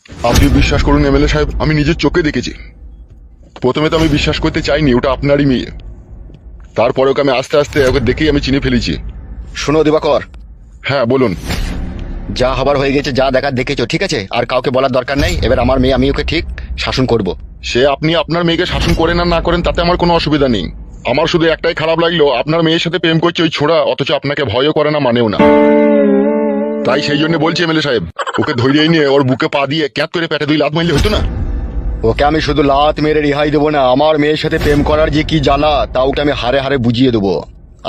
আপনি বিশ্বাস করুন এমএলএ সাহেব, আমি নিজের চোখে দেখেছি। প্রথমে তো আমি বিশ্বাস করতে চাইনি ওটা আপনারই মেয়ে, তারপরে ওকে আমি আস্তে আস্তে ওকে দেখেই আমি চিনে ফেলেছি। শোনো দিবাকর, হ্যাঁ বলুন। যা হবার হয়ে গেছে, যা দেখার দেখেছো, ঠিক আছে? আর কাউকে বলার দরকার নেই। এবার আমার মেয়ে, আমি ওকে ঠিক শাসন করব। সে আপনি আপনার মেয়েকে শাসন করেন আর না করেন তাতে আমার কোনো অসুবিধা নেই। আমার শুধু একটাই খারাপ লাগলো, আপনার মেয়ের সাথে প্রেম করছে ওই ছোড়া, অথচ আপনাকে ভয়ও করে না, মানেও না। তাই সেই জন্য বলছি এমএলএ সাহেব, ওকে ধরিয়ে নিয়ে ওর বুকে পা দিয়ে ক্যাত করে পেটে 2 লাত মারলে হতো না? ওকে আমি শুধু লাত মেরে রেহাই দেবো না, আমার মেয়ের সাথে প্রেম করার যে কি জ্বালা তা ওকে আমি হারে হারে বুঝিয়ে দেবো।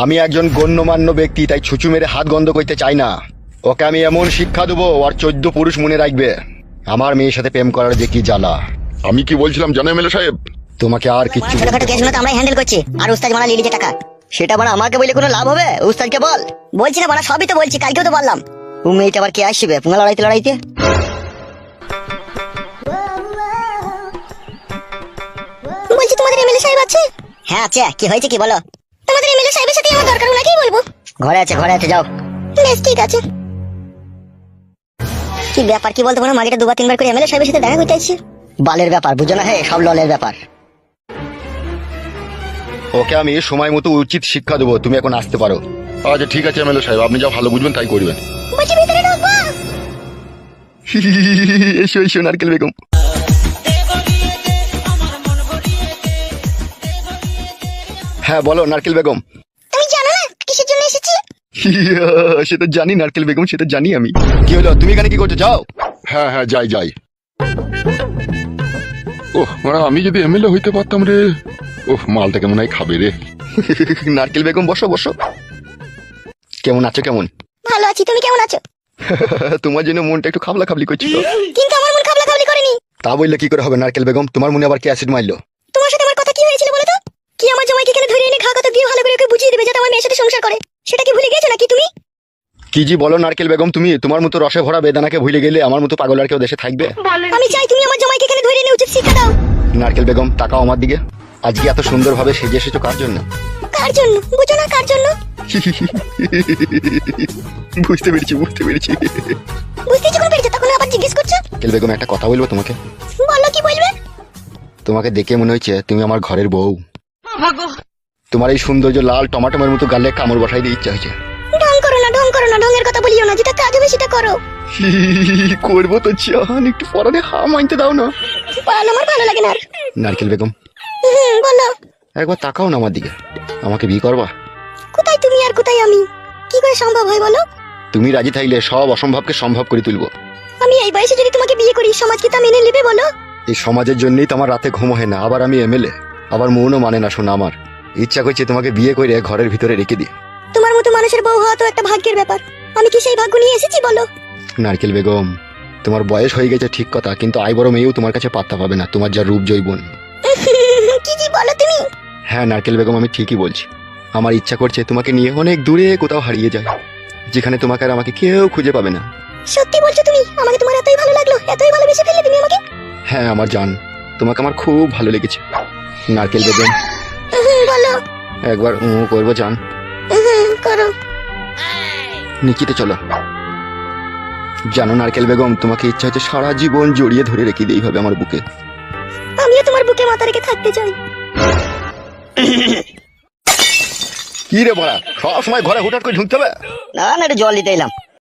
আমি একজন গণ্যমান্য ব্যক্তি, তাই ছুঁচু মেরে হাত গন্ধ করতে চাই না। ওকে আমি এমন শিক্ষা দেবো আর 14 পুরুষ মনে রাখবে আমার মেয়ের সাথে প্রেম করার যে কি জ্বালা। আমি কি বলছিলাম জানো এমএলএ সাহেব? তোমাকে আর কিচ্ছু ছোটখাটো কেসগুলো তো আমরাই হ্যান্ডেল করছি, আর উস্তাদ মারা লিলিছে টাকা। সেটা বাড়া আমাকে বলে কোনো লাভ হবে? উস্তাদকে বল। বলছি না বাড়া, সবই তো বলছি, কালকেও তো বললাম। ও মেয়েটা আবার কে আসবে পুঙ্গা লড়াইতে লড়াইতে? বলছি তোমাদের এমএলএ সাহেব আছে? হ্যাঁ আছে। কি হয়েছে কি বলো? তোমাদের এমএলএ সাহেবের সাথে আমার দরকার, ওনাকেই বলবো। ঘরে আছে, ঘরে আছে, যাও। বেশ ঠিক আছে। কি ব্যাপার কি বলতো, মাগেটা 2-3 বার করে এমএলএ সাহেবের সাথে দেখা করতে আসছে। বালের ব্যাপার বুঝো না? হ্যাঁ, সব ললের ব্যাপার। ওকে আমি সময় মতো উচিত শিক্ষা দেবো। তুমি এখন আসতে পারো। আচ্ছা ঠিক আছে এমএলএ সাহেব, আপনি যা ভালো বুঝবেন তাই করবেন। বলছি ভিতরে ঢুকবো? এসো এসো নারকেল বেগম। হ্যাঁ বলো নারকেল বেগম। তুমি জানো না কিসের জন্য এসেছি? সে তো জানি নারকেল বেগম, সেটা জানি আমি। কি হলো, তুমি এখানে কি করছো? যাও। হ্যাঁ হ্যাঁ যাই যাই। ওহ মানে আমি যদি এমএলএ হইতে পারতাম রে। ওহ মালটা কেমন হয় খাবে রে। নারকেল বেগম বসো বসো। কেমন আছো? কেমন? ভালো আছি, তুমি কেমন আছো? তোমার জন্য মনটা একটু খাবলা খাবলি করছিল। কিন্তু আমার মন খাবলা খাবলি করেনি। তা বললে কি করে হবে নারকেল বেগম? তোমার মনে আবার কি অ্যাসিড মারলো? তোমার সাথে আমার কথা কি হয়েছিল বলো তো? কি আমার জামাইকে এখানে ধরে এনে খাওয়া কথা দিয়ে ভালো করে ওকে বুঝিয়ে দিবে যাতে আমার মেয়ের সাথে সংসার করে, সেটা কি ভুলে গেছো নাকি তুমি? কি জি বলো নারকেল বেগম তুমি? তোমার মতো রসে ভরা বেদানাকে ভুলে গেলে আমার মতো পাগল আর কেউ দেশে থাকবে? আমি চাই তুমি আমার জামাইকে এখানে ধরে এনে উচিত শিক্ষা দাও। নারকেল বেগম তাকাও আমার দিকে। আজকে এত সুন্দরভাবে সেজে এসেছো কার জন্য? কার জন্য বুঝো না? কার জন্য? বুঝতে পেরেছি বুঝতে পেরেছি। বুঝতে যখন পেরেছো তখন আবার জিজ্ঞেস করছো? নারকেল বেগম একটা কথা বলবো তোমাকে? বলো, কি বলবে? তোমাকে দেখে মনে হচ্ছে তুমি আমার ঘরের বউ। তোমার এই সৌন্দর্য লাল টমাটোমের মতো গালে কামড় বসাই দিয়ে ইচ্ছা হয়েছে। ঢং করো না, ঢং করো না, ঢঙের কথা বলিও না। যেটা কাজ হবে সেটা করো। করবো তো চান, একটু পরানে হা মানতে দাও না। বল, আমার ভালো লাগে না আর। নারকেল বেগম বলো। একবার তাকাও না আমার দিকে। আমাকে বিয়ে করবা? কোথায় তুমি আর কোথায় আমি? কি করে সম্ভব হয় বলো? তুমি রাজি থাকলে সব অসম্ভবকে সম্ভব করে তুলবো। আমি এই বয়সে যদি তোমাকে বিয়ে করি, সমাজ কি তা মেনে নেবে বলো? এই সমাজের জন্যই তো আমার রাতে ঘুম হয় না। আবার আমি এমএলএ, আবার মনও মানে না শোনা। আমার ইচ্ছা করছে তোমাকে বিয়ে করে ঘরের ভিতরে রেখে দিই। তোমার মতো মানুষের বউ হওয়া তো একটা ভাগ্যের ব্যাপার। আমি কি সেই ভাগ্য নিয়ে এসেছি বলো? নারকেল বেগম তোমার বয়স হয়ে গেছে ঠিক কথা, কিন্তু আই বড় মেয়েও তোমার কাছে পাত্তা পাবে না, তোমার যা রূপ জৈবন। কি কি বলো তুমি? হ্যাঁ নারকেল বেগম আমি ঠিকই বলছি। আমার ইচ্ছা করছে তোমাকে নিয়ে অনেক দূরে কোথাও হারিয়ে যায়, যেখানে তোমাকে আর আমাকে কেউ খুঁজে পাবে না। সত্যি বলছো তুমি? আমাকে তোমার এতই ভালো লাগলো, এতই ভালোবেসে ফেললে তুমি আমাকে? হ্যাঁ আমার জান, তোমাকে আমার খুব ভালো লেগেছে। নারকেল বেগম বলো। একবার করবো জান? করো। নিচেতে চলো। জানো নারকেল বেগম তোমাকে ইচ্ছা হচ্ছে সারা জীবন জড়িয়ে ধরে রেখে দিই এইভাবে আমার বুকে। আমিও তোমার বুকে মাথা রেখে থাকতে চাই। কি রে বড়া, সব সময় ঘরে হুটহাট করে ঢুকতে হবে? না না, একটু জল দিতে এলাম।